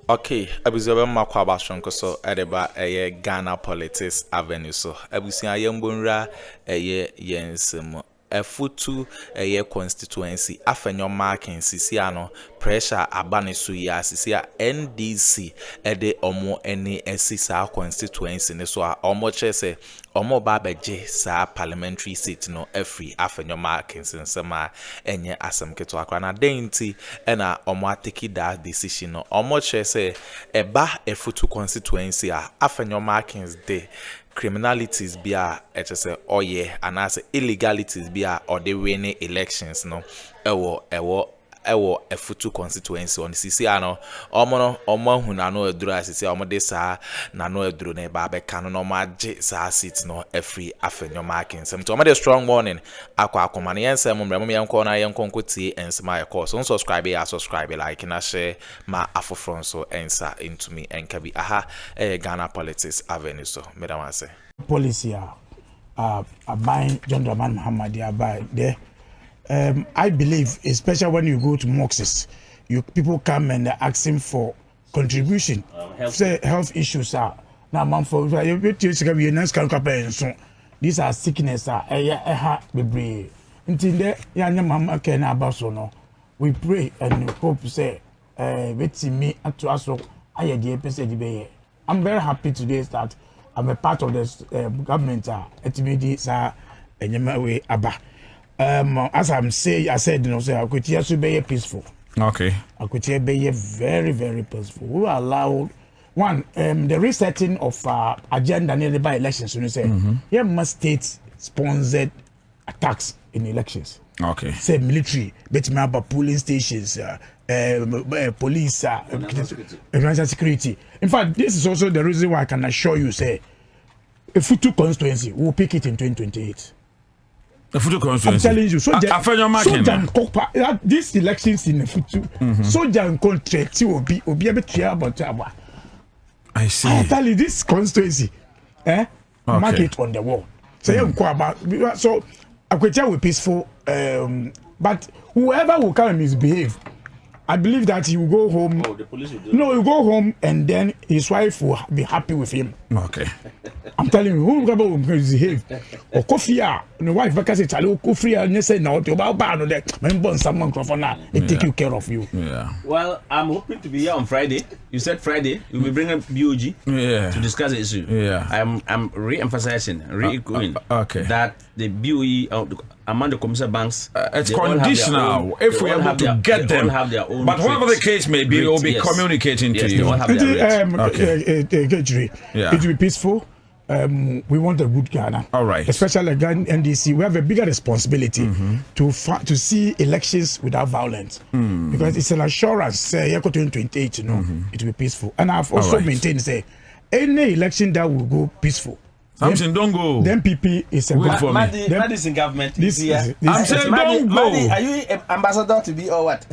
Okay, abuziaba makwa abashonko so edeba Ghana politics avenue so abusia yembonra yensem Efutu constituency Afenyo Markin sisi ano pressure abane so ya sisi NDC ede omo ene esisa constituency ne so a omo chese omo ba beje sa parliamentary seat no every Afenyo Markin sensema enye asem keto akwa na denti ena omo ateki that decision no omo chese eba Efutu constituency a Afenyo Markins de criminalities be a oye and as illegalities be a or they winning elections no ewo Efutu constituency on sisi ano omo hu na no eduru asisi omo de sa na no eduru na ba be kan no ma je sa seat no every Afenyo Markin sem to omo de strong warning Akroma na yensem mrem yenko na yenko nkotie ensema ye course so subscribe like na share ma afofron so ensa into me enkabi Ghana politics avenue so madam say policy buying John Dramani Mahama they buy there. I believe, especially when you go to mosques, people come and asking for contribution. Health issues are now man for these are sickness we pray and hope say me to us. I'm very happy today that I'm a part of this government. As I said, Akuffo should be peaceful. Okay. Akuffo be very, very peaceful. We will allow one the resetting of agenda near the by elections. You say, here must state-sponsored attacks in elections. Okay. Say military, but about polling stations, police, emergency security. In fact, this is also the reason why I can assure you, say, Efutu constituency will pick it in 2028. Efutu constituency. I'm telling you, so these elections in Efutu, so Jan contract will be able to hear about I see. I tell you, this constituency, mark it on the wall. So Akuffo will peaceful, but whoever will come and misbehave, I believe that he will go home. Oh, the police will do No, he will go home and then his wife will be happy with him. Okay. I'm telling you, who will misbehave? Or Kofi, the wife, because it's a little Kofi, and you say, no, you're about no, that my born someone for now, it take care of you. Yeah. Well, I'm hoping to be here on Friday. You said Friday, you'll be bringing BOG to discuss the issue. Yeah. I'm re-emphasizing, re-echoing that the BOE, among the commercial banks, it's conditional if we are able to get them. Have their own but whatever the case may be, we'll be communicating to you. They all have their it will be peaceful. We want a good Ghana. All right. Especially Ghana NDC, we have a bigger responsibility to see elections without violence because it's an assurance. Say, 2028, it will be peaceful. And I've also maintained, say, any election that will go peaceful. Something don't go. The MPP is a good for me. Maddy's in government. I'm saying don't go. Maddy, are you ambassador to be or what?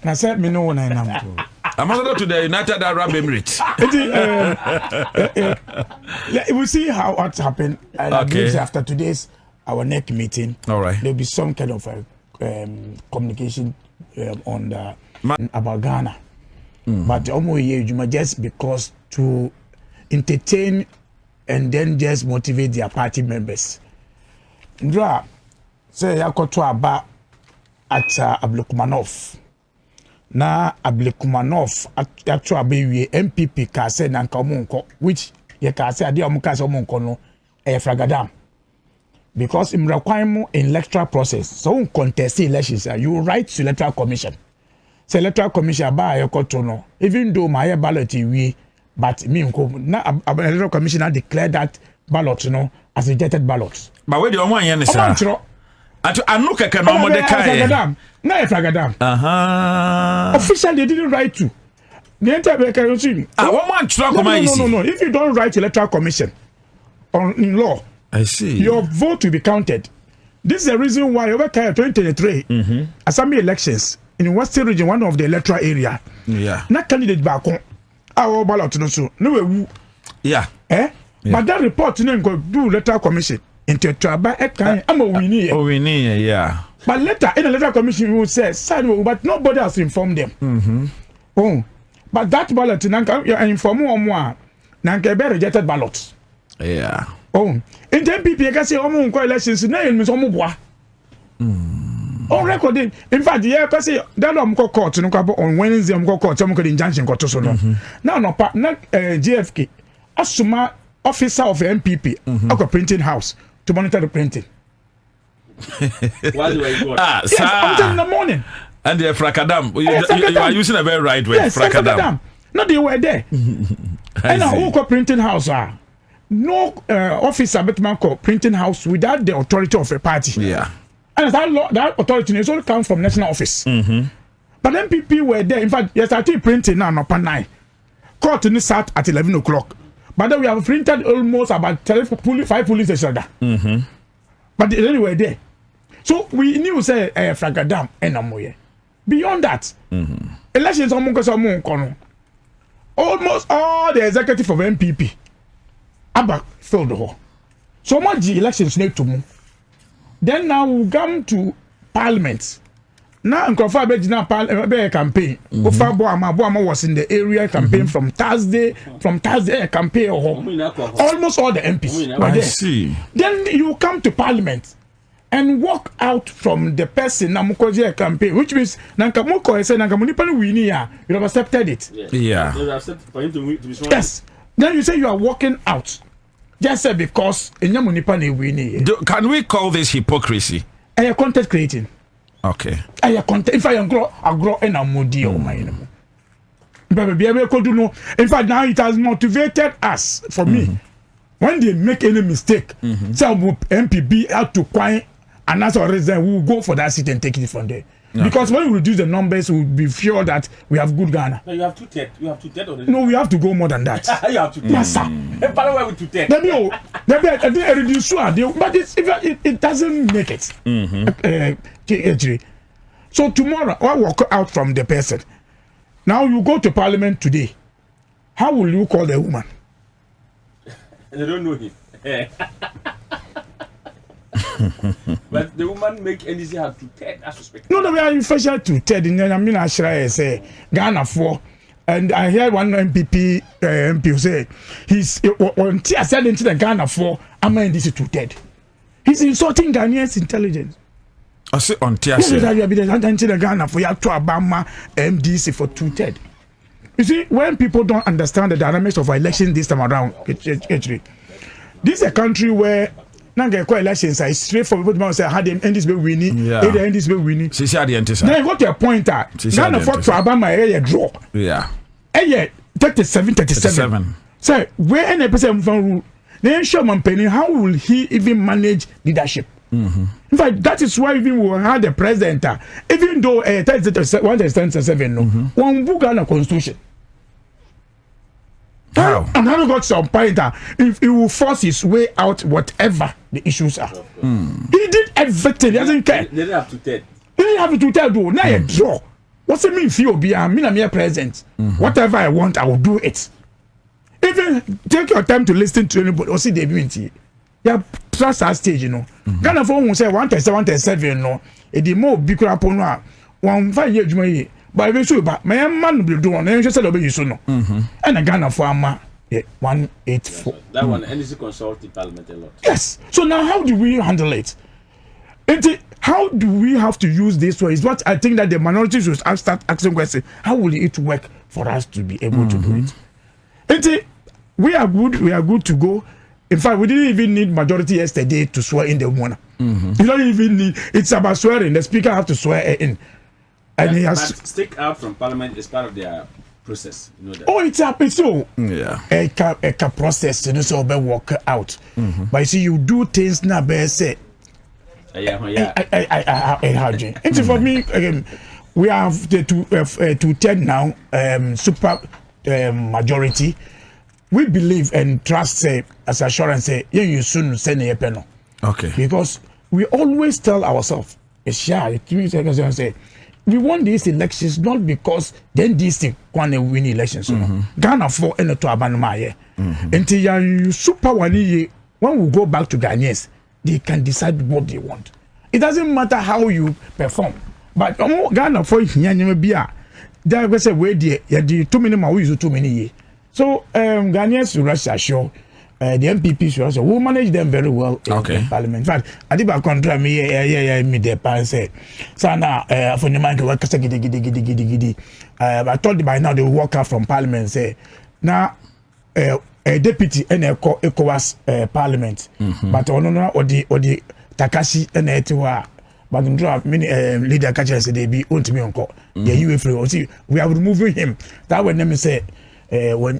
I said me no one I am. Ambassador to the United Arab Emirates. We'll see how what's happened. I believe after today's our next meeting, all right, there'll be some kind of communication on the about Ghana. But just because to entertain and then just motivate their party members. Ndra say yakoto aba at Abdulkumanov. Na Abdulkumanov at abewie MPP ka say na nka omonko which ye ka say ade omonka say omonko no e fragadam. Because in requirement in electoral process, so contest elections, you write to Electoral Commission. Say Electoral Commission aba yakoto no even though my ballot we but me na Electoral Commission declared that ballot as rejected ballots. But where the one yen is sir. I look at no more the na officially they didn't write to. The entire no. If you don't write Electoral Commission in law, I see. Your vote will be counted. This is the reason why over 2023 assembly elections in Western region, one of the electoral area. Yeah. Not candidate back on our ballot no. Yeah. But that report go do Electoral Commission into traba I'm a winning. Yeah. But later in the Electoral Commission will say but nobody has informed them. But that ballot, nanka, you inform more, nanka be rejected ballot. Yeah. Oh, in the MPP, you can say, elections, no, you miss bois. On record, in fact, yeah, because that court on Wednesday, court, some injunction got to so now, no, GFK, Asuma officer of MPP, a printing house to monitor the printing. Why do I go? Yes, until in the morning. And the Fracadam, you are using a very right way. Yes, Fracadam. No, they were there. And a printing house no officer but man called printing house without the authority of a party. Yeah. And that authority is only comes from national office. But then people were there. In fact, yes, I think printing now up at 9. Court in the sat at 11 o'clock. But then we have printed almost about 5 police stations. But they were there. So we knew say Fracadam and Amoye. Beyond that, elections almost all the executive of MPP Abba filled the hall. So much the elections need to move. Then now we come to Parliament. Now Akuffo be campaign. Bawumia was in the area campaign from Thursday campaign almost all the MPs were there. I see. Then you come to Parliament and walk out from the person Namukoje campaign, which means Nankamoko said Nankamunipani Winia, you have accepted it. Yeah. Yes. Then you say you are walking out. Just say because Namunipani Winnie. Can we call this hypocrisy? And content creating. Okay. If I grow and I'm moody on my enemy. In fact, now it has motivated us for me. When they make any mistake, some MPB out to quiet. And that's our reason we will go for that seat and take it from there. Okay. Because when we reduce the numbers, we will be sure that we have good Ghana. No, you have 2/3. You have 2/3 already. No, we have to go more than that. You have 2/3. Yes, sir. Why with 2/3? But it doesn't make it. So tomorrow, I walk out from the person. Now you go to Parliament today. How will you call the woman? They don't know him. But the woman make NDC have 2/3 as suspect. No, we are official 2/3. I mean, I say Ghana 4. And I hear one MP say he's on tier said into the Ghana 4. I'm NDC 2/3. He's insulting Ghanaians' intelligence. I say on tier said into the Ghana 4. You have to Obama MDC for 2/3. You see, when people don't understand the dynamics of election this time around, this is a country where elections are straight for people to say how the NDC be winning, the NDC be winning. Then you got to a point that Ghana fought to Obama a draw. Yeah. 37. So where any person from rule, then show man penny, how will he even manage leadership? In fact, that is why even we had the president, even though 137 one book on the constitution. How? And how got some point that if he will force his way out, whatever the issues are. He did everything. He doesn't care. They didn't have 2/3. They didn't have 2/3 though. Now a draw. What's it mean for you? I'm a present. Whatever I want, I will do it. Even take your time to listen to anybody or see the ability. Yeah, trust our stage, you know. Ghana for one say 137, no. It the more big crap on 1 year. But eventually, my man will do on the interest of you soon. And a Ghana farmer 184. That one, NDC consulted Parliament a lot. Yes. So now, how do we handle it? How do we have to use this way? Is what I think that the minority should start asking questions. How will it work for us to be able to do it? We are good. We are good to go. In fact, we didn't even need majority yesterday to swear in the one. You don't even need. It's about swearing. The speaker have to swear in. And he has but stick out from Parliament is part of their process. You know that. Oh, it's up. It's so a process. You know, so be work out. But you see, you do things now. Be say, It's for me. We have the 210 now. Super majority. We believe and trust. Say as assurance. Say you soon send a penal. Okay. Because we always tell ourselves, say. We won these elections not because then these things can win elections. Ghana for and to Abanma. Until you super one year, when we go back to Ghanaians, they can decide what they want. It doesn't matter how you perform. But Ghana for There was a way there. You do too many we use too many years. So Ghanaians should rest assured. The MPP should also will manage them very well in Parliament. In fact, I did back contra me me the pan said. So now for the man to work gidi. I told by now they will walk out from Parliament say now a deputy and ECOWAS Parliament. But ono or the Takashi and Etiwa. But many leader catchers they be on to me uncle. Yeah, you will see we are removing him. That when them say when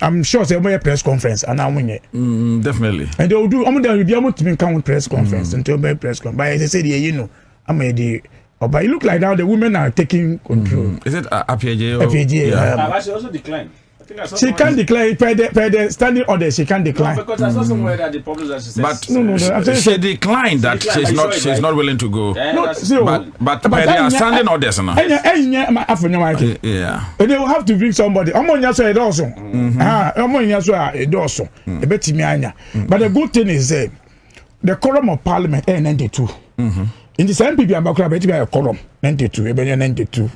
I'm sure they will press conference and I'm winning. Definitely. And they will do. I'm going to be count press conference until press conference. But as I said, you know, I'm a but it look like now the women are taking control. Is it APAJ? APAJ. She also declined. She can decline per the standing order. She can decline. No, because I saw somewhere that the problem that she says. But no, she declined that she's not willing to go. No, but per their standing orders now. Yeah. And they will have to bring somebody. But the good thing is the quorum of Parliament 92. In the same people, I'm about to be a quorum 92. 92.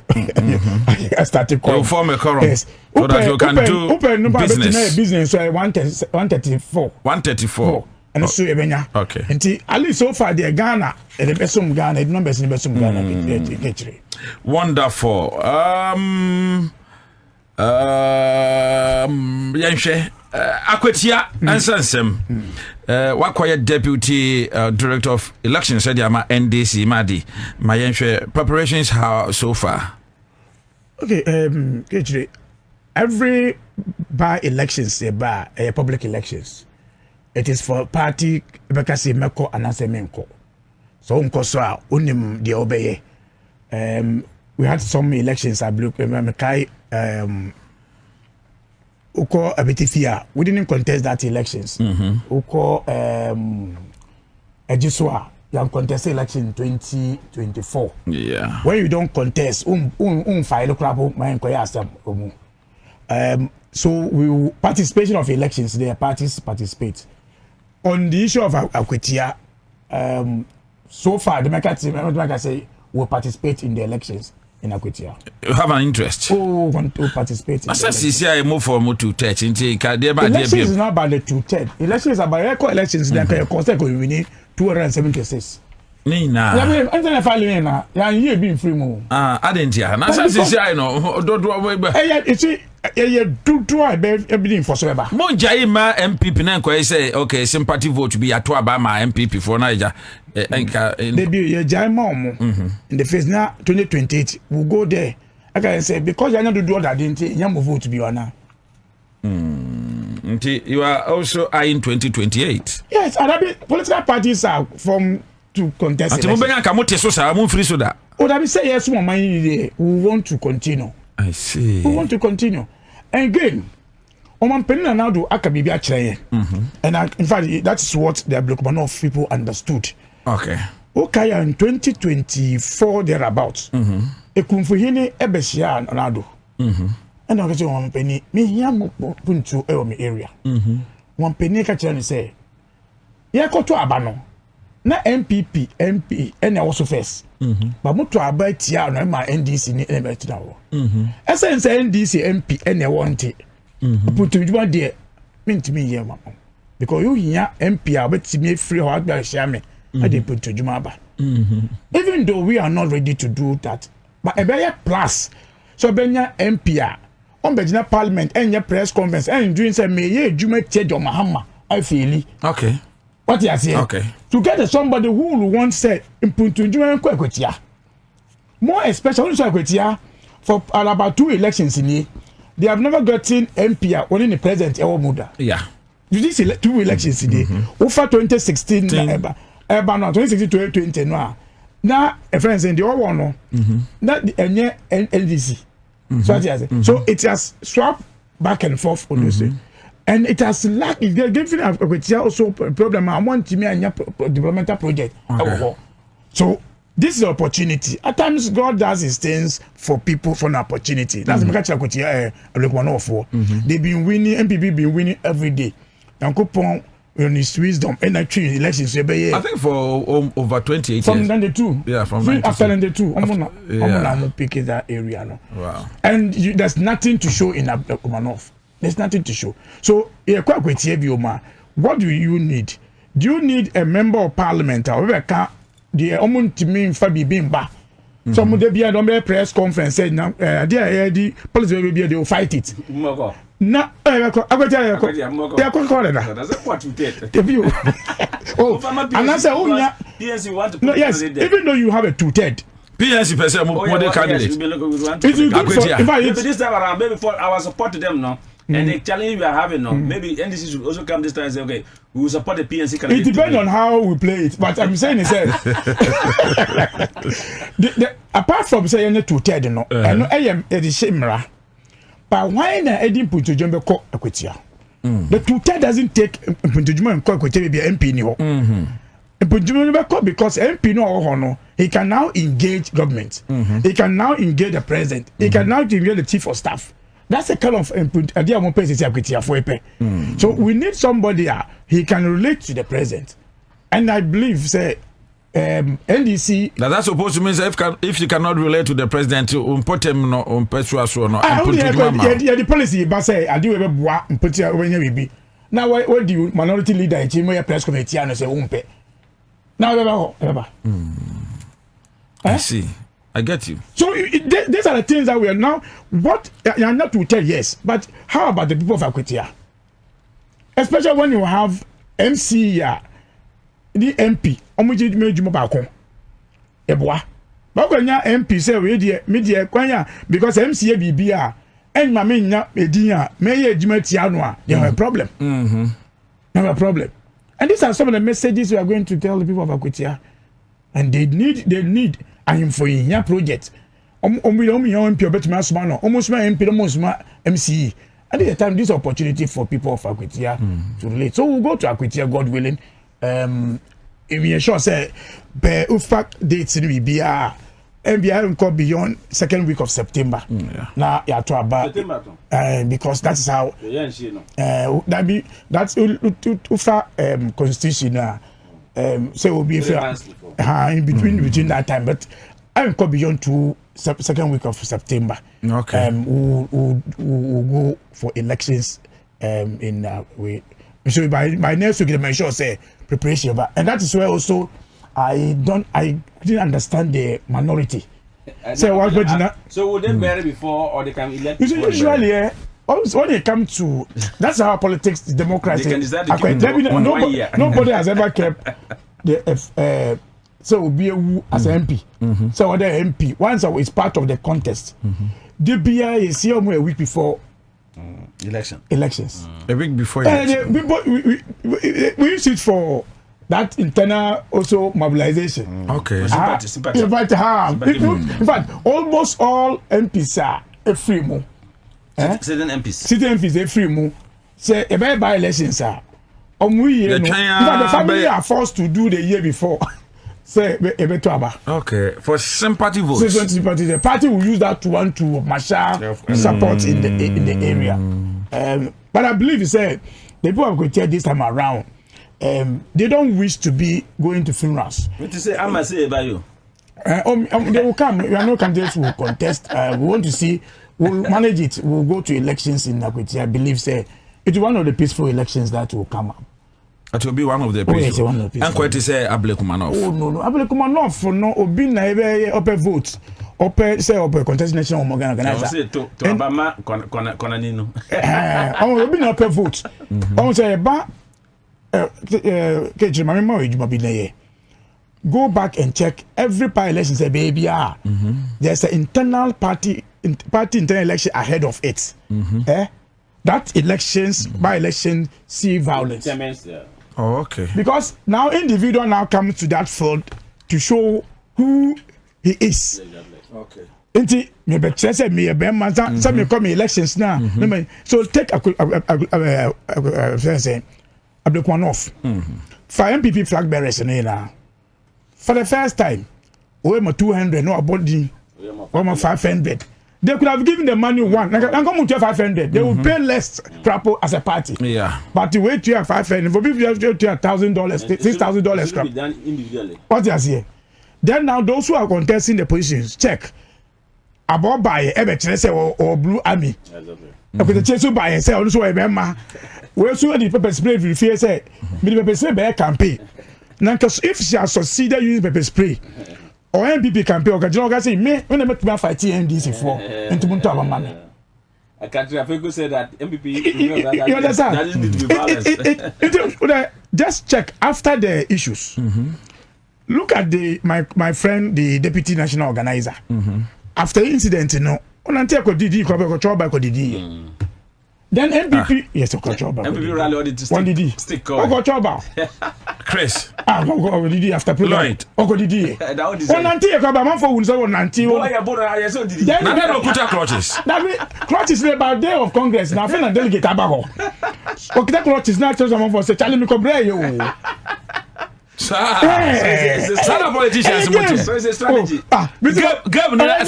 I started quorum. You form a quorum. Yes. So that you can do business. So 134. 134. And so okay. And at least so far the Ghana, the best of Ghana, the numbers in the best of Ghana. Wonderful. Akwetia Ansensem. Wakoya Deputy Director of Elections said Yama NDC Madi. My preparations how so far? Okay, every by-elections, public elections, it is for party because meko anase menko. So unkoso unim the obeye. We had some elections I believe mekai uko abetifia. We didn't contest that elections. Uko ejiswa you contest election 2024. Yeah. When you don't contest, file crap my so we will participation of elections, their parties participate. On the issue of Akwetia, so far the Meka say will participate in the elections in Akwetia. You have an interest? Want to participate in the elections. Move for more to touch. Elections is not about the 210. Elections is about eco elections. They can constant winning 276. Nina. I'm filing now. You being free move. I didn't hear. Now, I know. Don't do everything for Soeba. Monjaima MPP Nanko say, okay, sympathy vote to be at Tuabama MPP for Niger. They be a giant in the phase now 2028. We'll go there. I can say, because you're not to do that, didn't you? Vote to be on now. You are also eyeing 2028. Yes, Arabic political parties are from to contest. Oh, that we say yes, we want to continue. I see. We want to continue. And again, Oman Penina now do Akabibia Chile. And in fact, that's what the block of people understood. Okay. Okay, in 2024 thereabouts. Ekumfuhini Ebesia and Addo. And I say one penny, me young punto me area. One penny catcher and say, yeah, go to Abano. Na MPP, MP, and also first. But mutu abai tia no ma NDC ni element na wo. Essence NDC MP and want it. Put you one there. Mint me here, mama. Because you hear MP about me free or I share me. I did put to Jumaba. Even though we are not ready to do that, but a better plus. So Benya MP on Bejina Parliament and your press conference and doing some me Juma Ted or Mahama. I feel okay. What you are saying? Okay. To get somebody who will want say Impuntu more especially for about 2 elections in here, they have never gotten MP only the president Ewo Muda. Yeah. You see 2 elections in here. Over 2016 no 2016 to 2020 no. Now a friend saying the all one no. Not the NDC. So what you say? So it has swapped back and forth on those. And it has lacked. It's giving also a problem. I want to make a developmental project. Okay. So this is an opportunity. At times, God does His things for people for an opportunity. That's the They've been winning. MPP been winning every day. And coupon on his wisdom and actually elections. I think for over 28 years. From 92. Yeah, from 92. After 92. I'm gonna pick that area now. Wow. And there's nothing to show in Abdulkumanov. There's nothing to show. So, what do you need? Do you need a member of parliament? However, the Fabi Bimba. Some of the press conference said, now, the policy will be they will fight it. No, I go tell you. They are calling and I say, oh, yes, even though you have a 2/3. PNC person more candidate. If this time around, maybe for our support to them, no. And the challenge we are having now, maybe NDC should also come this time and say, okay, we will support the PNC candidate. It depends on how we play it, but I'm saying apart from saying 2/3, no, I know I am the same, but why not Eddie put to Jumbo Court Equitia? The 2/3 doesn't take Puntujumo and Court Equitia be MP no. Because MP no, he can now engage government. He can now engage the president. He can now engage the chief of staff. That's a kind of so we need somebody he can relate to the president, and I believe say NDC. Now that's supposed to mean if you cannot relate to the president, put him no the policy, but say I do ever put you now. What do you minority leader in press committee and say now I see. I get you. So these are the things that we are now. What you are not to tell, yes, but how about the people of Akwetia? Especially when you have MC, the MP, Omuji Mejumo Bako, Eboa. But when you MP say we media kwanya because MC BBA and Mamina Medina, Mayor Jumetianoa, they have a problem. They have a problem. And these are some of the messages we are going to tell the people of Akwetia. And they need I am for in your project. MP almost my MP, almost my MCE. At the time, this opportunity for people of Akwetia to relate. So we'll go to Akwetia, God willing. If you sure say, be UFAC dates in BBA, MBI will beyond second week of September. Now, yeah, to about because that is how that's UFAC constitution. So will be fair in between that time, but I will go beyond second week of September. Okay. We'll go for elections so by next week make sure say preparation, and that is where also I didn't understand the minority. So would they bury before or they can elect? Usually when it comes to that's how politics, democracy. Nobody has ever kept the so be as an MP. So other MP once it's part of the contest. The BI is here a week before elections. A week before we use it for that internal also mobilization. Okay. In fact, almost all MPs are a free move. Sitting MPs a free move. Say a by elections are. The family are forced to do the year before. Say okay, for sympathy votes. The party will use that to want to marshal support in the area. But I believe you said the people of Kotia this time around, they don't wish to be going to funerals. What to say? I must say about you. They will come. We are no candidates who will contest. We want to see. We'll manage it. We'll go to elections in Akweti. I believe say it's one of the peaceful elections that will come up. It will be one of the peaceful. And Kweti say Ablekumanov. Oh no, Ablekumanov no obi na ebe open vote. Open say open contest national organizer. Say to Obama kona nino. Obi na open vote. Say ba ke jima me ejuma bi na ye. Go back and check every by-election say baby there's an internal party internal election ahead of it. That elections by-election see violence. Oh, okay. Because now individual now comes to that field to show who he is. Okay. Inti me be say me be man some me come elections now. So take Ablekumanov. For MPP flag bearers now. For the first time, we were 200, no body, we were 500. They could have given the money one. Like, I'm going to 500. They will pay less crapo as a party. Yeah. But the way to have 500, for people you have to $1,000, $6,000 crap. Done individually. What you say? Then now those who are contesting the positions, check. About buy or Blue Army. Because the chase buy say also remember. We so the pepper spray if you say the pepper spray by campaign. Now if she has succeeded using pepper spray. Or MPP campaign, or general say me when I met me fighting NDC for into Muntu Abamami. I can't say that MPP. You understand? That is need to be balanced. Just check after the issues. Look at my friend, the deputy national organizer. After the incident, you know, on until Didi, control by Didi. Then MPP, yes, control by MPP rally audit to stick control by Chris. Didi after Lloyd. Didi. On until man for unso on until. Then no put clutches. Clutches about day of Congress. Now, I delegate abago. Okay, clutches now tell someone for say Charlie Mikobre yo. It's not a politician. So it's a strategy. Governor, I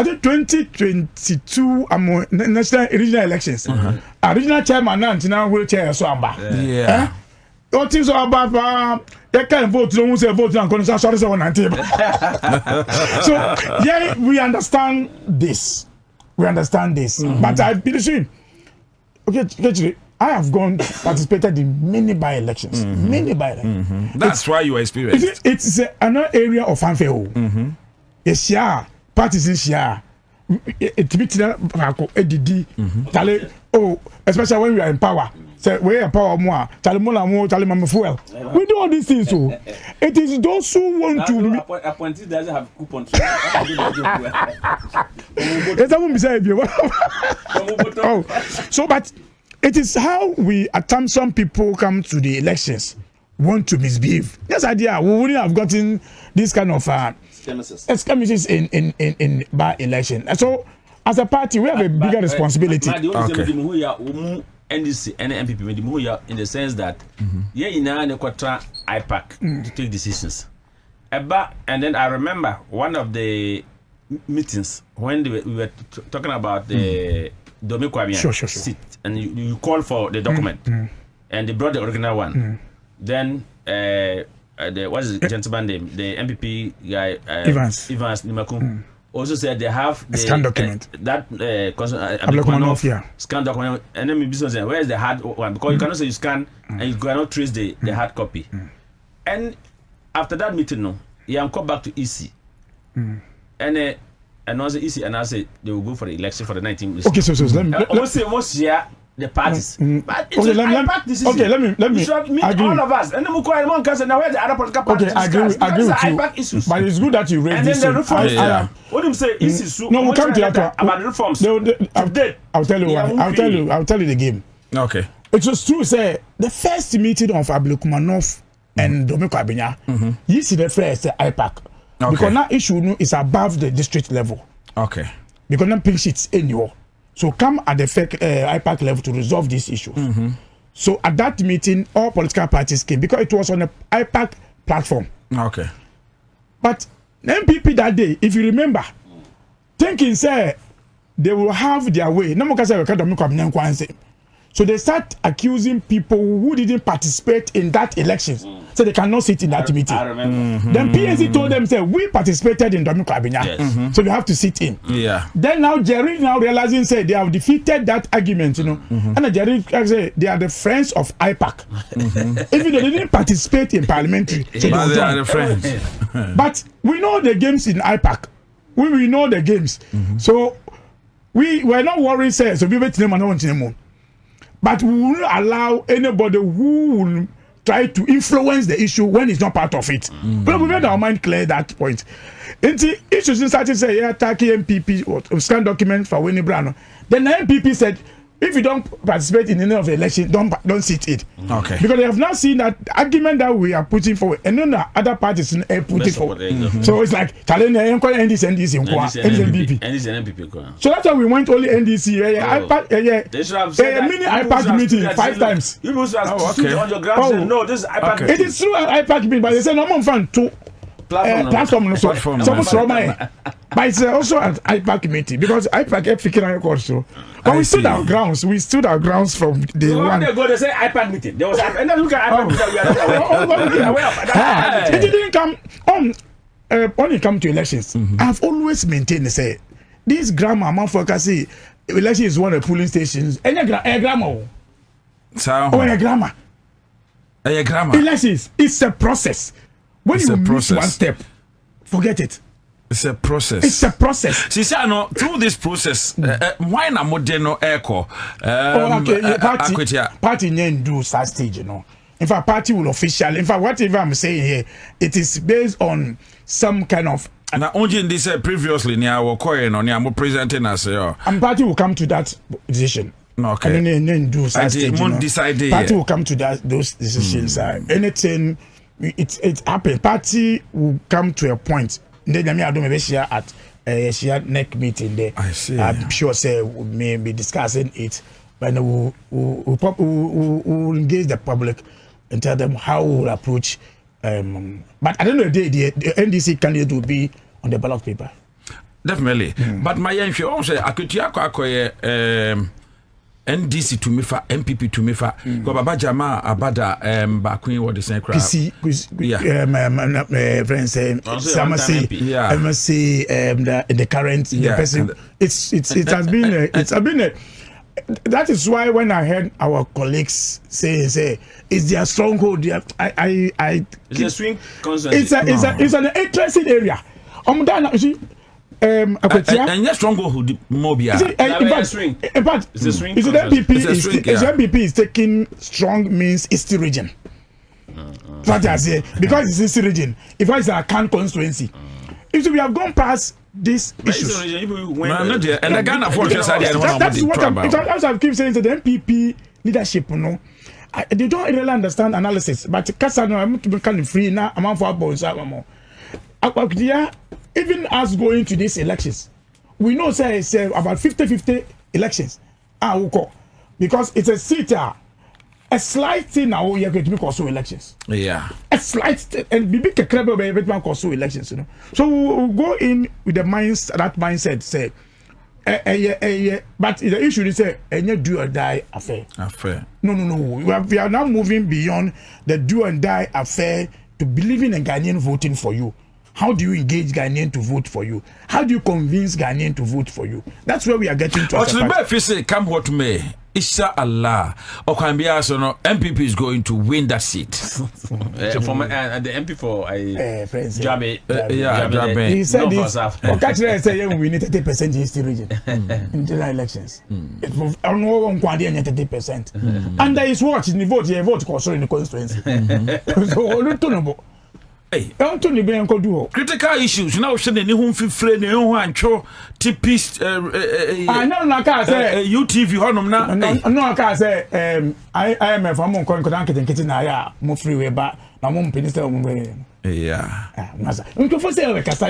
think 2022 national regional elections. Regional chairman now wheelchair so amba. Yeah. What is about they can't vote, don't say vote and consent sorry so on table. So yeah, we understand this. But I believe okay, I have participated in many by-elections. That's why you are experienced. It's another area of Afenyo. Yes, yeah. Parties in share. Especially when we are in power. Say we are power more. Fuel. We do all these things. So it is those who want to. Appointees doesn't have coupons. So, but it is how we at times some people come to the elections want to misbehave. Yes, idea we wouldn't have gotten this kind of skirmishes in by election. And so, as a party, we have a bigger responsibility. NDC and MPP in the sense that in IPAC to take decisions. And then I remember one of the meetings when we were talking about the Bawumia seat, and you call for the document, and they brought the original one. Then what is the gentleman name? The MPP guy Evans Nimakum. Also said they have the scan document that scan document, and then business. Where is the hard one? Because you cannot say you scan and you cannot trace the hard copy. And after that meeting, no, he come back to EC, and also EC and I say they will go for the election for the 19th. Okay, so let me most year the parties. But it's okay, let me agree. All of us. And then one can say now where the other political parties. Okay, I agree with you. Issues. But it's good that you raised and this. And then the reforms. What do you say? Issues. No, we'll come to that about the reforms. I'll tell you why. I'll tell you the game. Okay. It was true. Say the first meeting of Abdulkumanov and Domiko Abenya. You see the first IPAC. Because now issue is above the district level. Okay. Because now pink sheets anymore. So come at the IPAC level to resolve this issue. So at that meeting, all political parties came because it was on the IPAC platform. Okay. But MPP that day, if you remember, thinking say they will have their way. So they start accusing people who didn't participate in that election. So they cannot sit in that meeting. I remember. Then PNC told them, say, we participated in Domiko Abenya. So we have to sit in. Yeah. Then now Jerry now realizing, say, they have defeated that argument, you know. And Jerry say, they are the friends of IPAC. Even they didn't participate in parliamentary. So but they are the friends. But we know the games in IPAC. We know the games. So we were not worried, say, so we wait to them. But we will not allow anybody who will try to influence the issue when it's not part of it. But we made our mind clear that point. And the issues started say, yeah, attacking MPP or scan document for Winnie Brown. Then the MPP said, if you don't participate in any of the election, don't sit it. Okay. Because they have now seen that argument that we are putting forward, and then the other parties put it forward. So it's like NDC, so that's why we went only NDC. They should have said mini IPAC meeting 5 times. You must have stood on your ground and no, this is IPAC meeting. It is true IPAC meeting, but they say no more fun to platform. So but it's also an IPAC meeting because IPAC figured out also. But we stood our grounds. We stood our grounds from day one. They go. They say IPAC meeting. There was and then look at IPAC meeting. It didn't come on. When it comes to elections, I've always maintained to say this grammar among focus election is one of the polling stations. Any grammar. A grammar. Elections. It's a process. When you miss one step, forget it. It's a process. It's a process. See, no, through this process, why na modeno echo? Party didn't do such stage, you know. In fact, party will officially. In fact, whatever I'm saying here, it is based on some kind of. Now, only in this previously, near our coin or near more presenting as and party will come to that decision. Okay. And then do such stage. Party will come to those decisions. Anything, it happens. Party will come to a point. Then I don't maybe share at share next meeting there. I see. I'm sure say we may be discussing it, but we'll engage the public and tell them how we'll approach. But at the end of the day, the NDC candidate will be on the ballot paper. Definitely. But my young friend also, I could NDC to me for MPP to me for go baba jama abada Bakun what the same crowd friends MSC the current the person it has been that is why when I heard our colleagues say it's their stronghold it's a swing constantly. It's an interesting area and yes, stronghold mobile. In fact, it's a swing. It's the MPP is taking strong means East region. What I say because it's East region. If it's a Khan constituency, if we have gone past this issue, and the Ghana forces that's what I keep saying to the MPP leadership. You know, they don't really understand analysis. But Kasano, I'm kind of free now. I'm on for bones. Even us going to these elections, we know say about 50-50 elections. Because it's a seat, a slight thing now we are going to make also elections. Yeah. A slight thing, and be big a credible baby also elections, you know. So we'll go in with the mindset say, but the issue is say, and do or die affair. No. We are now moving beyond the do and die affair to believing in Ghanaian voting for you. How do you engage Ghanaian to vote for you? How do you convince Ghanaian to vote for you? That's where we are getting to. If you say, come what may, inshallah, or can be asked, no, MPP is going to win that seat. The MP for Jabe. He said this. Okachire say we need 30% in East region in general elections. It will on 30%. And there is what in the vote, you vote also in the constituency. So critical issues now should any home free no one show tipist I know na ka say UTV honum na no ka say I am from mon kon keten na ya mo free we ba na mo minister mo masa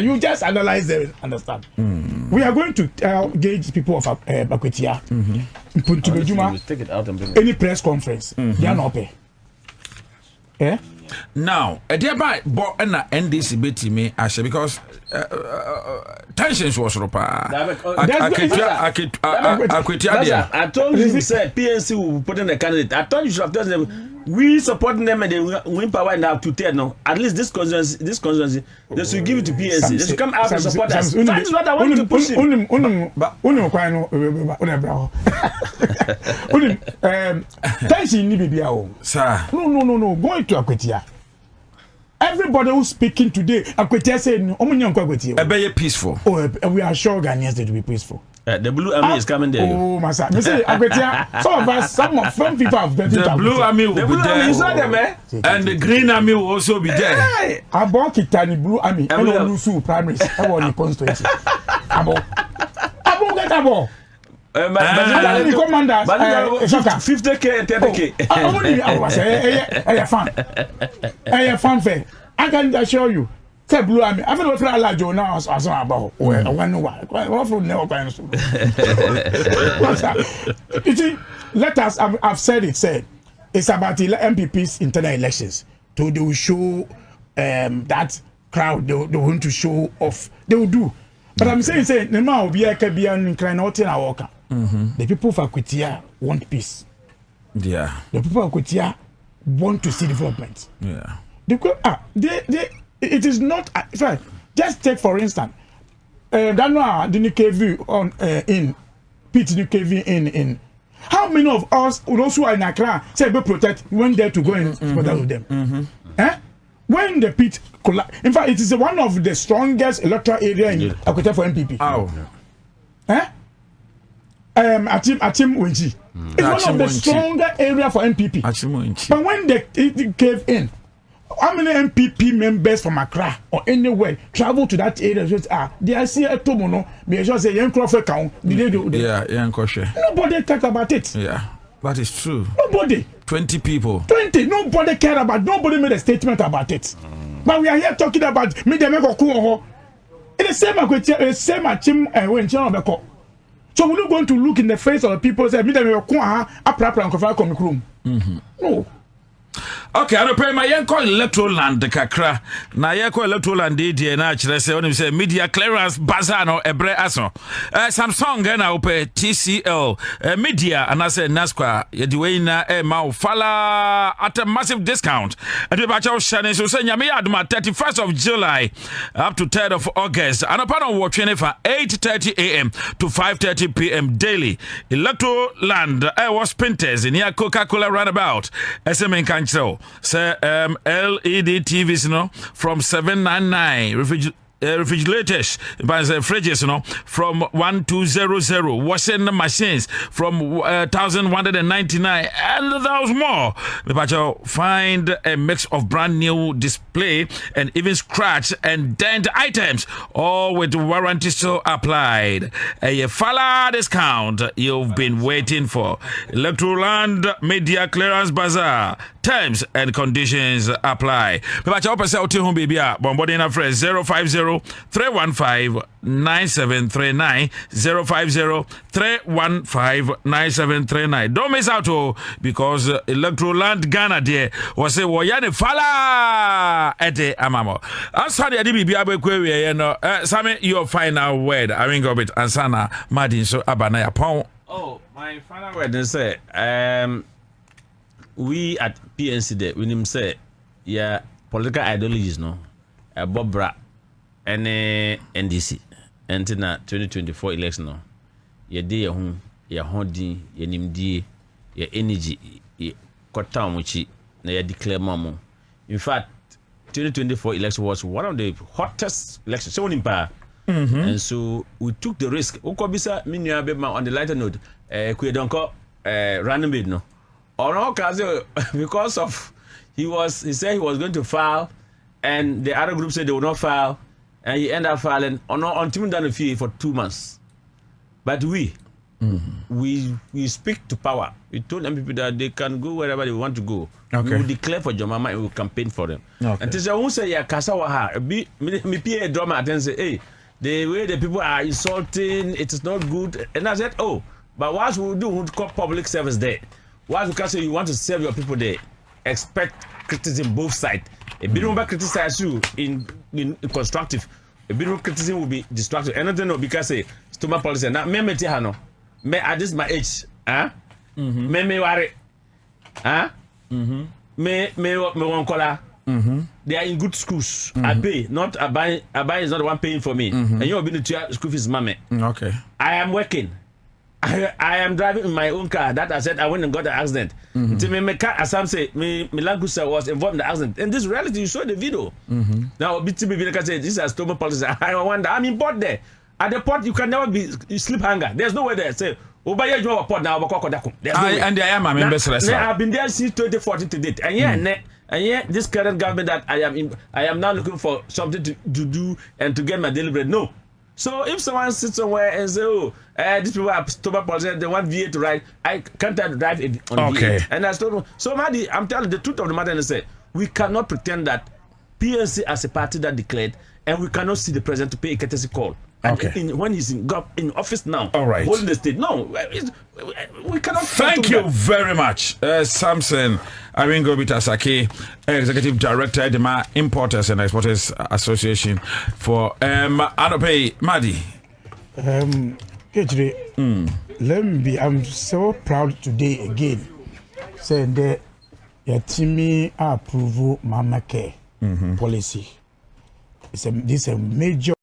you just analyze them understand. We are going to gauge people of Akwetia take it out and bring any press conference they are not pay now, a dear by Bawumia NDC beat me because tensions was ropa. I told you said PNC will put in a candidate. I thought you should have told them we supporting them and they win power and have to tell no. At least this constituency, they should give it to PNC. They should come out and support us. That is what I want to push him. Tension ni bibi awo. Sir. No. Going to Akwetia. Everybody who's speaking today, Akwetia said, "Omunyanko peaceful." Oh, we are sure Ghanaians to be peaceful. The Blue Army is coming there. Oh, my son. Akwetia, some people have been the Blue Army will be there. Is not them, and the Green Army will also be there. About Kitani Blue Army, I will lose primaries. I want the constituency. Abo get abo. the commanders, 50K and 30K. I was a fan fair. I can assure you. Say blue army. I don't know like Joe now as about. What from never going to. Let us. I've said it. Said it's about the MPP's internal elections. So they will show that crowd. They want to show off. They will do. But I'm saying, the man will be a Caribbean inclined out in our worker. The people for Kutia want peace. Yeah. The people of Kutia want to see development. Yeah. It is not. Sorry, just take for instance. That now the KV on in Pete the KV in. How many of us, those who are in Accra, say we protect went there to go and protect with them? When the pit collapsed, in fact, it is one of the strongest electoral area in Akuffo for MPP. Achim Wenchi. It's one of the stronger area for MPP. But when they cave in, how many MPP members from Accra or anywhere travel to that area? They are see a tomono. They just say young Crawford count. Yeah, young Koshe. Nobody talk about it. Yeah, that is true. Nobody. 20 people. 20. Nobody care about. Nobody made a statement about it. But we are here talking about me. They make a cool. It is same Achim when Channel. So we're not going to look in the face of the people and say, me, they make a cool. No. Okay, I don't pay my young call electoral land the kakra. Na yako electoral land di na chile se oni say media clearance bazano ebre aso. Samsung na upe TCL media and I say Nasqua yediwe na ma fala at a massive discount. And we bacha shane so say nyame aduma 31st of July up to 3rd of August. And upon on watch for 8:30 a.m. to 5:30 p.m. daily. Electoral land was printers near Coca-Cola roundabout. SMN Kancho. Say LED TVs, from 799 refrigerators, fridges, from 1200, washing machines from 1199, and there was more. But you find a mix of brand new display and even scratch and dent items, all with warranty still applied. A fala discount you've been waiting for. Electoral Land Media Clearance Bazaar. Terms and conditions apply. But you say home baby bombarding a phrase 050-315-9739 050-315-9739. Don't miss out because Electoral Land Ghana there was say woyane fala ete amamo. Answer the baby abekwe Sammy your final word. I ring of it ansana Madin so abanaya pon. Oh, my final word is say we at PNC there, we him say, yeah, political ideologies, Bobra, and NDC, and in 2024 election, no, your day, your holding, your nimdi, your energy, your cut down which you declare mamo. In fact, 2024 election was one of the hottest elections, so in power. And so we took the risk. Ukobisa, on the lighter note, random bid, no. Or because of he said he was going to file, and the other group said they would not file, and he ended up filing on Tim down a fee for 2 months. But we speak to power. We told them people that they can go wherever they want to go. Okay. We will declare for Jomama and we will campaign for them. Okay. And Tisha won't say yeah, Kasawaha me a drama and say, hey, the way the people are insulting, it is not good. And I said, oh, but what we do, we call public service there. Why because you want to serve your people there, expect criticism both sides. A bit of criticize you in constructive. A bit of criticism will be destructive. Anything no because say stomach policy. Now me hano. Me at this my age, me worry. Me one color. They are in good schools. I pay, not Abai is not the one paying for me. And you have been to school fees, mommy. Okay. I am working. I am driving in my own car. That I said I went and got the accident. My car, as some say, my Langusa was involved in the accident. And this reality, you saw the video. Now, BTB can say this is stomach policy. I wonder, I'm in port there. At the port, you can never be sleep hanger. There's no way there. Say, Obaya Joe port now. And I am a member. I've been there since 2014 to date. And yeah, this current government that I am now looking for something to do and to get my daily bread. No. So if someone sits somewhere and say, oh, these people are stubborn politicians, they want VA to write, I can't drive it on VA. And I told him, so Madi, I'm telling the truth of the matter, and I say, we cannot pretend that PNC as a party that declared, and we cannot see the president to pay a courtesy call. And when he's in office now, holding the state. No, we cannot. Thank you very much, Samson Aringo Bitasaki, Executive Director, the Importers and Exporters Association for Adope Madi. Let me be. I'm so proud today again. Saying that your team approve Mama Care policy. This is a major.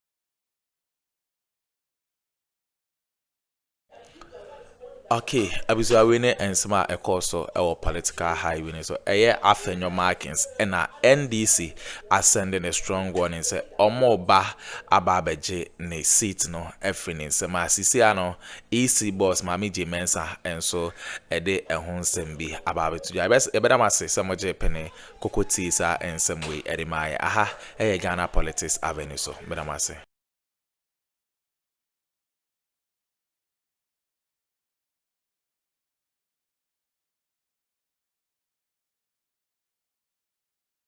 Okay, abusua wene ensema ekoso ewo political high wene so Afenyo Markins and NDC are sending a strong warning say omo ba ababeje ne seat no efini nsema asisi ano EC boss mami je mensa enso ede ehun sembi ababetu ya ebeda mase semoje pene kokoti sa ensemwe ede mai aha Ghana politics avenue so beda mase